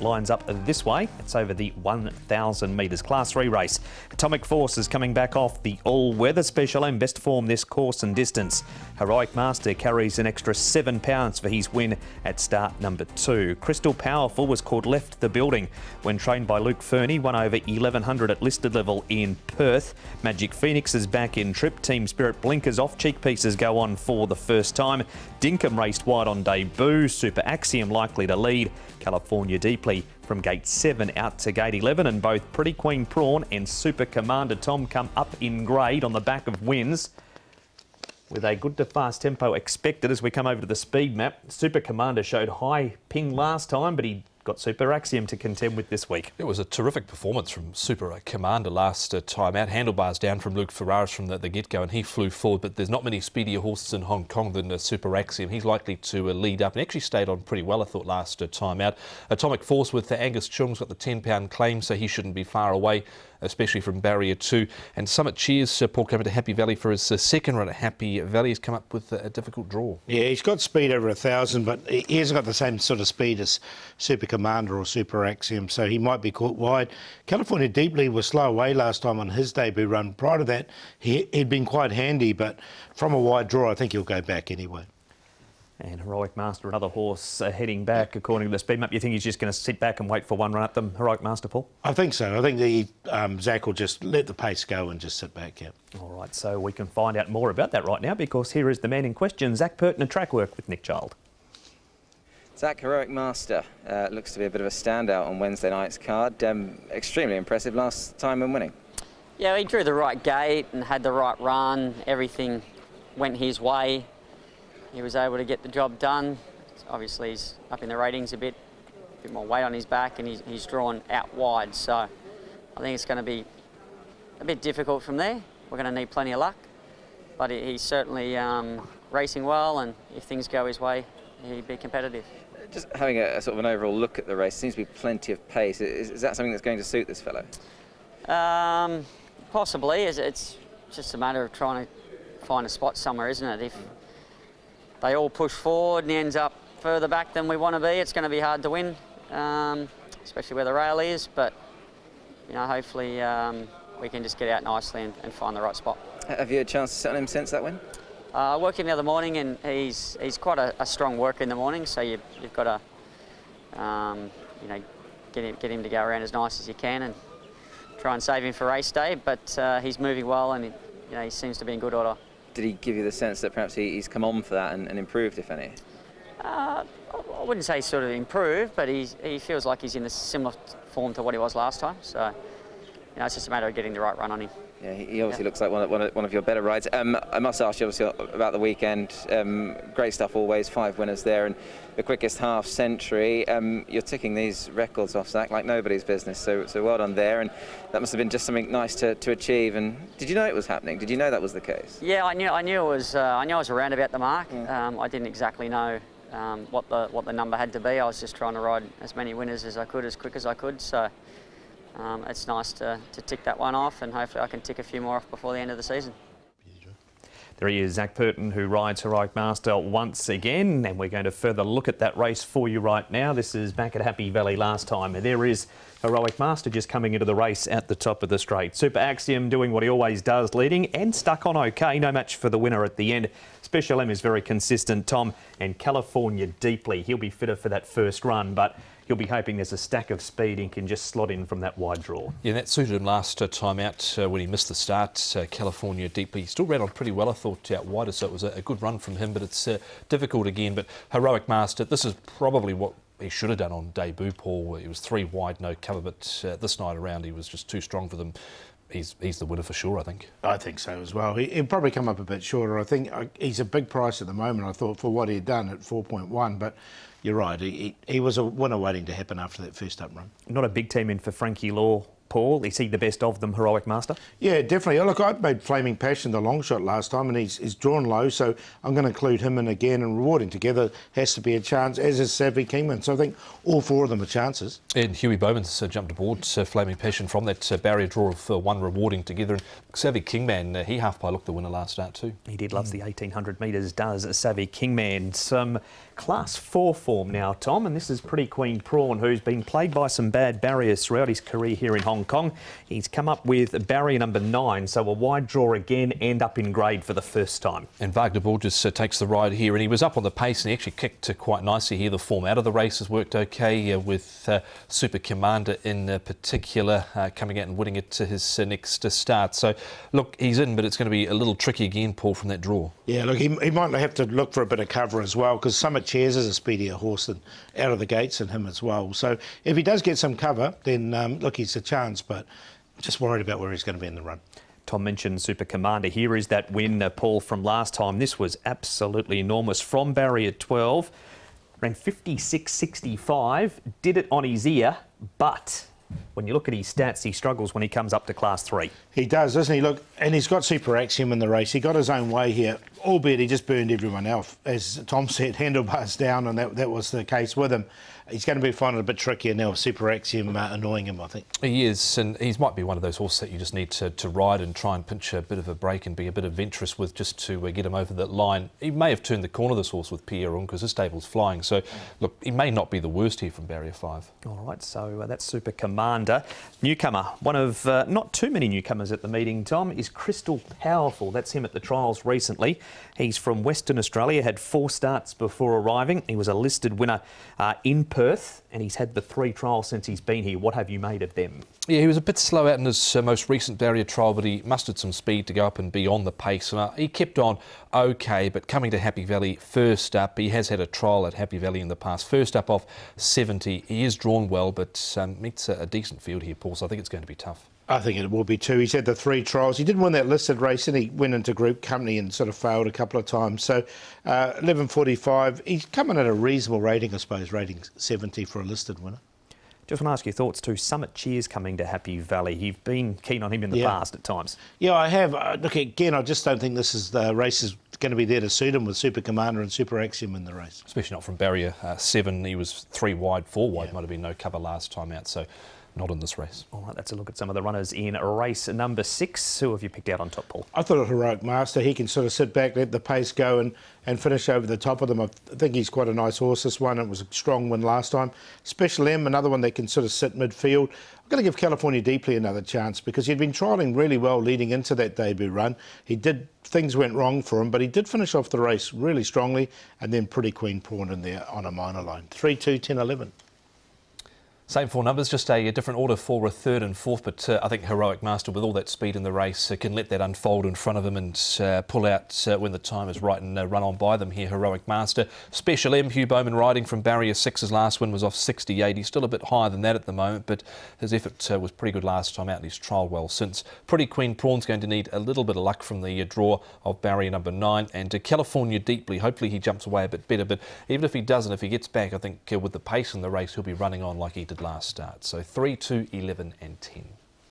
lines up this way. It's over the 1,000 metres Class 3 race. Atomic Force is coming back off the all-weather Special M. Best form this course and distance. Heroic Master carries an extra £7 for his win at start number 2. Crystal Powerful was caught left the building when trained by Luke Fernie, won over 1,100 at listed level in Perth. Magic Phoenix is back in trip. Team Spirit Blinkers off. Cheek Pieces go on for the first time. Dinkum raced wide on debut. Super Axiom likely to lead. California Deeply from gate 7 out to gate 11, and both Pretty Queen Prawn and Super Commander Tom come up in grade on the back of wins with a good to fast tempo expected as we come over to the speed map. Super Commander showed high ping last time, but he got Super Axiom to contend with this week. It was a terrific performance from Super Commander last time out. Handlebars down from Luke Ferraris from the get-go, and he flew forward, but there's not many speedier horses in Hong Kong than Super Axiom. He's likely to lead up and actually stayed on pretty well, I thought, last time out. Atomic Force with Angus Chung's got the £10 claim, so he shouldn't be far away, especially from barrier 2. And Summit Cheers, Paul, coming to Happy Valley for his second run at Happy Valley. He's come up with a difficult draw. Yeah, he's got speed over 1,000, but he hasn't got the same sort of speed as Super Commander or Super Axiom, so he might be caught wide. California Deeply was slow away last time on his debut run. Prior to that, he'd been quite handy, but from a wide draw, I think he'll go back anyway. And Heroic Master, another horse heading back, according to the speed map. You think he's just going to sit back and wait for one run at them, Heroic Master, Paul? I think so. I think Zach will just let the pace go and just sit back, yeah. All right, so we can find out more about that right now, because here is the man in question, Zach Purton at Track Work with Nick Child. Zach, Heroic Master looks to be a bit of a standout on Wednesday night's card. Extremely impressive last time in winning. Yeah, he drew the right gate and had the right run. Everything went his way. He was able to get the job done. Obviously, he's up in the ratings a bit more weight on his back, and he's drawn out wide. So I think it's going to be a bit difficult from there. We're going to need plenty of luck, but he's certainly racing well, and if things go his way, he'd be competitive. Just having a sort of an overall look at the race, seems to be plenty of pace. Is that something that's going to suit this fellow? Possibly. It's just a matter of trying to find a spot somewhere, isn't it? If they all push forward and he ends up further back than we want to be, it's going to be hard to win, especially where the rail is. But you know, hopefully we can just get out nicely and find the right spot. Have you had a chance to sit on him since that win? I worked him the other morning, and he's quite a strong worker in the morning. So you've got to you know, get him to go around as nice as you can and try and save him for race day. But he's moving well, and you know, he seems to be in good order. Did he give you the sense that perhaps he's come on for that and improved, if any? I wouldn't say sort of improved, but he feels like he's in a similar form to what he was last time. So you know, it's just a matter of getting the right run on him. Yeah, he obviously looks like one of your better rides. I must ask you obviously about the weekend. Great stuff always, 5 winners there, and the quickest half century. You're ticking these records off, Zach, like nobody's business. So well done there, and that must have been just something nice to achieve. And did you know it was happening? Did you know that was the case? Yeah, I knew it was. I knew I was around about the mark. Yeah. I didn't exactly know what the number had to be. I was just trying to ride as many winners as I could, as quick as I could. So. It's nice to tick that one off, and hopefully I can tick a few more off before the end of the season. There he is, Zach Purton, who rides Heroic Master once again, and we're going to further look at that race for you right now. This is back at Happy Valley last time. There is Heroic Master just coming into the race at the top of the straight. Super Axiom doing what he always does, leading and stuck on okay. No match for the winner at the end. Special M is very consistent, Tom, and California Deeply. He'll be fitter for that first run, but he'll be hoping there's a stack of speed and can just slot in from that wide draw. Yeah, that suited him last time out when he missed the start. California Deeply. He still ran on pretty well, I thought, out wider, so it was a good run from him, but it's difficult again. But Heroic Master, this is probably what he should have done on debut, Paul. He was 3 wide, no cover, but this night around he was just too strong for them. He's the winner for sure, I think. I think so as well. He'll probably come up a bit shorter. I think he's a big price at the moment, I thought, for what he'd done at 4.1, but you're right, he was a winner waiting to happen after that first up run. Not a big team in for Frankie Law, Paul. Is he the best of them, Heroic Master? Yeah, definitely. Look, I made Flaming Passion the long shot last time, and he's drawn low, so I'm going to include him in again, and Rewarding Together has to be a chance, as is Savvy Kingman. So I think all 4 of them are chances. And Huey Bowman's jumped aboard Flaming Passion from that barrier draw of 1 Rewarding Together. And Savvy Kingman, he half-pie looked the winner last start too. He did, loves the 1,800 metres, does Savvy Kingman. Some Class 4 form now, Tom, and this is Pretty Queen Prawn, who's been plagued by some bad barriers throughout his career here in Hong Kong. He's come up with barrier number 9, so a wide draw again and up in grade for the first time. And Wagner Borges takes the ride here, and he was up on the pace and he actually kicked quite nicely here. The form out of the race has worked okay with Super Commander in particular coming out and winning it to his next start. So, look, he's in, but it's going to be a little tricky again, Paul, from that draw. Yeah, look, he might have to look for a bit of cover as well, because Summit Chairs is a speedier horse than out of the gates and him as well. So if he does get some cover, then look, he's a chance, but I'm just worried about where he's going to be in the run. Tom mentioned Super Commander. Here is that win, Paul, from last time. This was absolutely enormous. From barrier 12, ran 56.65, did it on his ear, but when you look at his stats, he struggles when he comes up to Class 3. He does, doesn't he? Look, and he's got Super Axiom in the race. He got his own way here, albeit he just burned everyone else. As Tom said, handlebars down, and that was the case with him. He's going to be finding it a bit trickier now with Super Axiom annoying him, I think. He is, and he might be one of those horses that you just need to ride and try and pinch a bit of a break and be a bit adventurous with, just to get him over that line. He may have turned the corner, this horse, with Pierre because his stable's flying. So, look, he may not be the worst here from barrier 5. All right, so that's Super Commander. Newcomer, one of not too many newcomers at the meeting, Tom, is Crystal Powerful. That's him at the trials recently. He's from Western Australia, had 4 starts before arriving. He was a listed winner in Perth, and he's had the 3 trials since he's been here. What have you made of them? Yeah, he was a bit slow out in his most recent barrier trial, but he mustered some speed to go up and be on the pace. And he kept on okay, but coming to Happy Valley first up, he has had a trial at Happy Valley in the past. First up off 70, he is drawn well, but meets a decent field here, Paul, so I think it's going to be tough. I think it will be too. He's had the 3 trials. He did win that listed race and he went into group company and sort of failed a couple of times. So 11.45, he's coming at a reasonable rating, I suppose, rating 70 for a listed winner. Just want to ask your thoughts too. Summit Cheers coming to Happy Valley. You've been keen on him in the past at times. Yeah, I have. Look, again, I just don't think this is the race is going to be there to suit him with Super Commander and Super Axiom in the race. Especially not from barrier 7. He was 3 wide, 4 wide. Might have been no cover last time out, so not in this race. All right, let's look at some of the runners in race number 6. Who have you picked out on top, Paul? I thought Heroic Master, he can sort of sit back, let the pace go and finish over the top of them. I think he's quite a nice horse, this one. It was a strong win last time. Special M, another one that can sort of sit midfield. I'm going to give California Deeply another chance because he'd been trialling really well leading into that debut run. Things went wrong for him, but he did finish off the race really strongly, and then Pretty Queen Prawn in there on a minor line. 3, 2, 10, 11. Same 4 numbers, just a different order for a 3rd and 4th, but I think Heroic Master, with all that speed in the race, can let that unfold in front of him and pull out when the time is right and run on by them here, Heroic Master. Special M, Hugh Bowman riding from barrier 6. His last win was off 68. He's still a bit higher than that at the moment, but his effort was pretty good last time out and he's trialled well since. Pretty Queen Prawn's going to need a little bit of luck from the draw of barrier number 9, and California Deeply, hopefully he jumps away a bit better, but even if he doesn't, if he gets back, I think with the pace in the race, he'll be running on like he did last start. So 3, 2, 11 and 10.